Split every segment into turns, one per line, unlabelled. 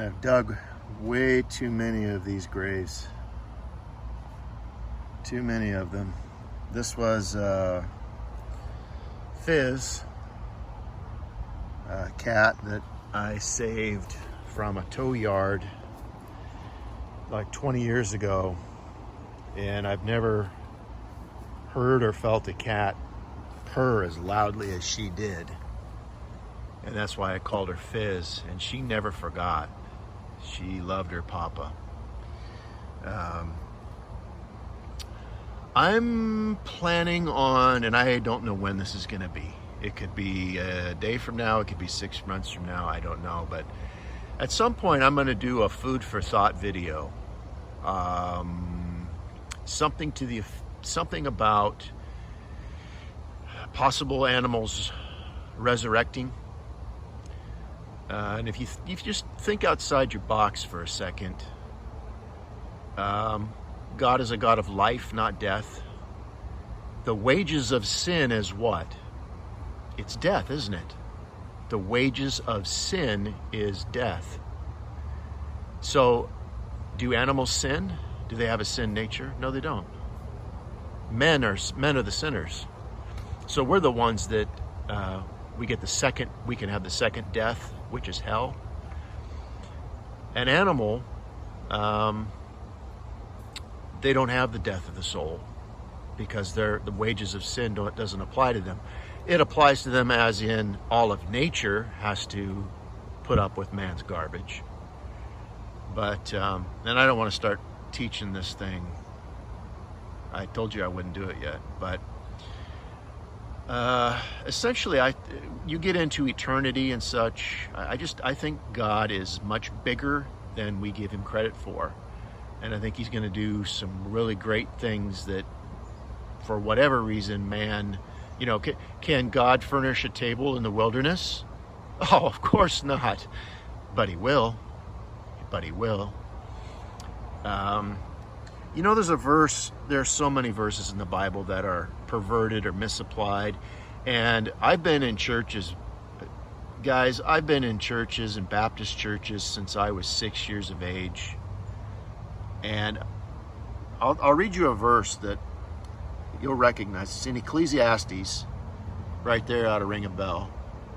I've dug way too many of these graves. Too many of them. This was Fizz, a cat that I saved from a tow yard like 20 years ago, and I've never heard or felt a cat purr as loudly as she did, and that's why I called her Fizz. And she never forgot. She loved her papa. I'm planning on, and I don't know when this is going to be. It could be a day from now, it could be 6 months from now, I don't know. But at some point, I'm going to do a food for thought video. Something about possible animals resurrecting. And if you just think outside your box for a second, God is a God of life, not death. The wages of sin is what? It's death, isn't it? The wages of sin is death. So, do animals sin? Do they have a sin nature? No, they don't. Men are the sinners. So we're the ones that we can have the second death, which is hell. An animal, they don't have the death of the soul because the wages of sin doesn't apply to them. It applies to them as in all of nature has to put up with man's garbage. But, and I don't want to start teaching this thing. I told you I wouldn't do it yet, but essentially you get into eternity and such. I think God is much bigger than we give him credit for. And I think he's going to do some really great things that, for whatever reason, man, can God furnish a table in the wilderness? Oh, of course not. But he will. There's a verse, there's so many verses in the Bible that are perverted or misapplied. And I've been in churches, guys, and Baptist churches since I was 6 years of age. And I'll read you a verse that you'll recognize. It's in Ecclesiastes, right there, ought to ring a bell.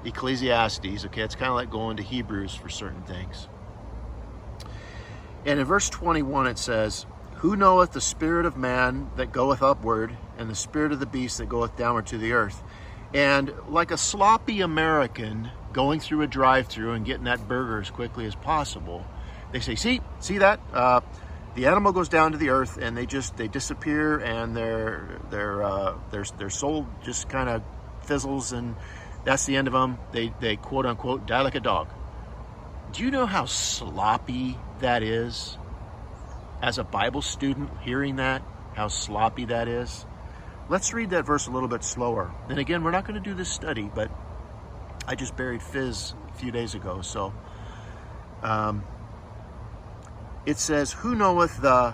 Ecclesiastes, okay, it's kind of like going to Hebrews for certain things. And in verse 21 it says, "Who knoweth the spirit of man that goeth upward, and the spirit of the beast that goeth downward to the earth?" And like a sloppy American going through a drive-thru and getting that burger as quickly as possible, they say, see that? The animal goes down to the earth, and they disappear, and their soul just kind of fizzles, and that's the end of them. They quote unquote die like a dog. Do you know how sloppy that is? As a Bible student, hearing that, how sloppy that is. Let's read that verse a little bit slower. And again, we're not going to do this study, but I just buried Fizz a few days ago, so. It says, "Who knoweth the..."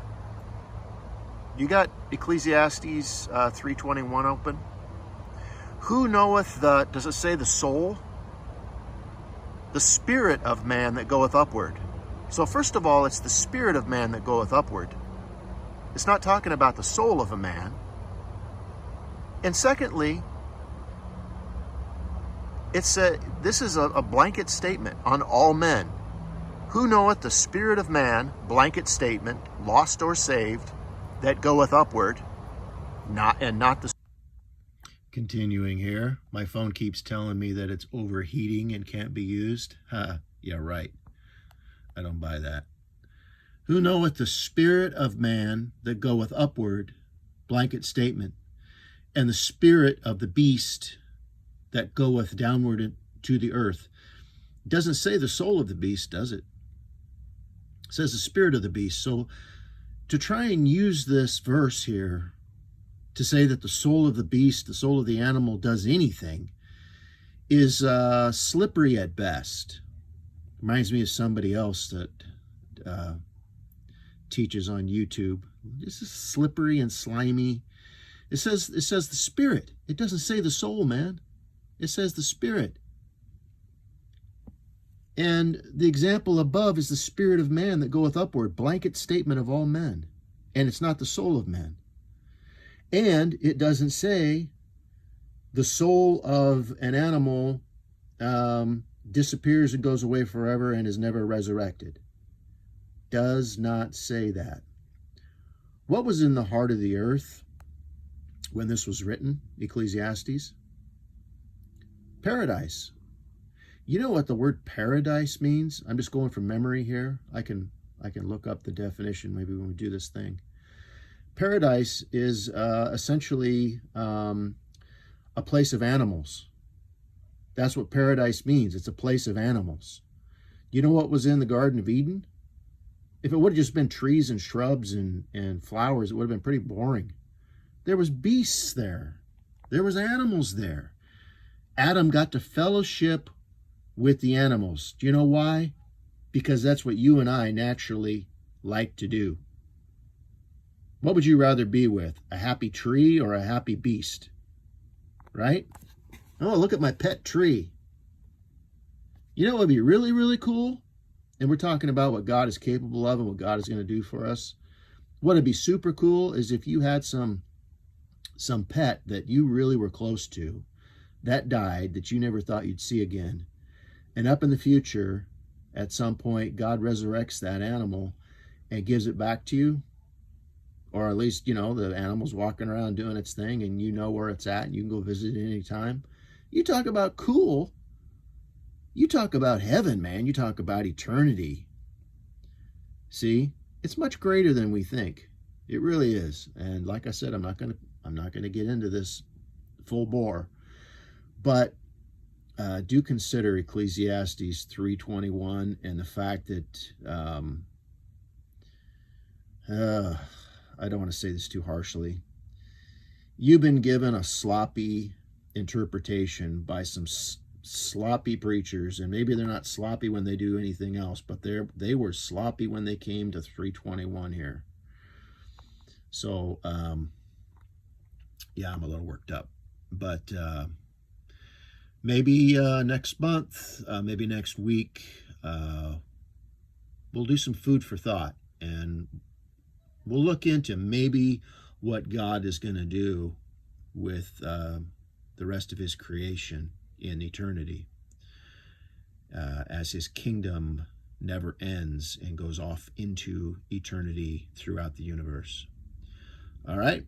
You got Ecclesiastes 3:21 open? "Who knoweth the..." Does it say the soul? "The spirit of man that goeth upward." So first of all, it's the spirit of man that goeth upward. It's not talking about the soul of a man. And secondly, this is a blanket statement on all men. "Who knoweth the spirit of man," blanket statement, lost or saved, "that goeth upward," not the... Continuing here, my phone keeps telling me that it's overheating and can't be used. Yeah, right. I don't buy that. "Who knoweth the spirit of man that goeth upward," blanket statement, "and the spirit of the beast that goeth downward to the earth." It doesn't say the soul of the beast, does it? It says the spirit of the beast. So to try and use this verse here to say that the soul of the beast, the soul of the animal does anything is slippery at best. Reminds me of somebody else that teaches on YouTube. This is slippery and slimy. It says the spirit. It doesn't say the soul, man. It says the spirit. And the example above is the spirit of man that goeth upward, blanket statement of all men. And it's not the soul of man. And it doesn't say the soul of an animal disappears and goes away forever and is never resurrected. Does not say that. What was in the heart of the earth when this was written, Ecclesiastes? Paradise. You know what the word paradise means? I'm just going from memory here. I can look up the definition maybe when we do this thing. Paradise is essentially a place of animals. That's what paradise means. It's a place of animals. You know what was in the Garden of Eden? If it would have just been trees and shrubs and flowers, it would have been pretty boring. There was beasts there. There was animals there. Adam got to fellowship with the animals. Do you know why? Because that's what you and I naturally like to do. What would you rather be with? A happy tree or a happy beast? Right? Oh, look at my pet tree. You know what would be really, really cool? And we're talking about what God is capable of and what God is going to do for us. What would be super cool is if you had some pet that you really were close to that died, that you never thought you'd see again. And up in the future, at some point, God resurrects that animal and gives it back to you. Or at least, you know, the animal's walking around doing its thing and you know where it's at and you can go visit it anytime. You talk about cool. You talk about heaven, man. You talk about eternity. See, it's much greater than we think. It really is. And like I said, I'm not gonna get into this full bore, but do consider Ecclesiastes 3:21 and the fact that I don't want to say this too harshly. You've been given a sloppy interpretation by some sloppy preachers, and maybe they're not sloppy when they do anything else, but they were sloppy when they came to 3:21 here. So yeah, I'm a little worked up, but maybe next month, maybe next week, we'll do some food for thought, and we'll look into maybe what God is going to do with the rest of his creation in eternity, as his kingdom never ends and goes off into eternity throughout the universe. All right.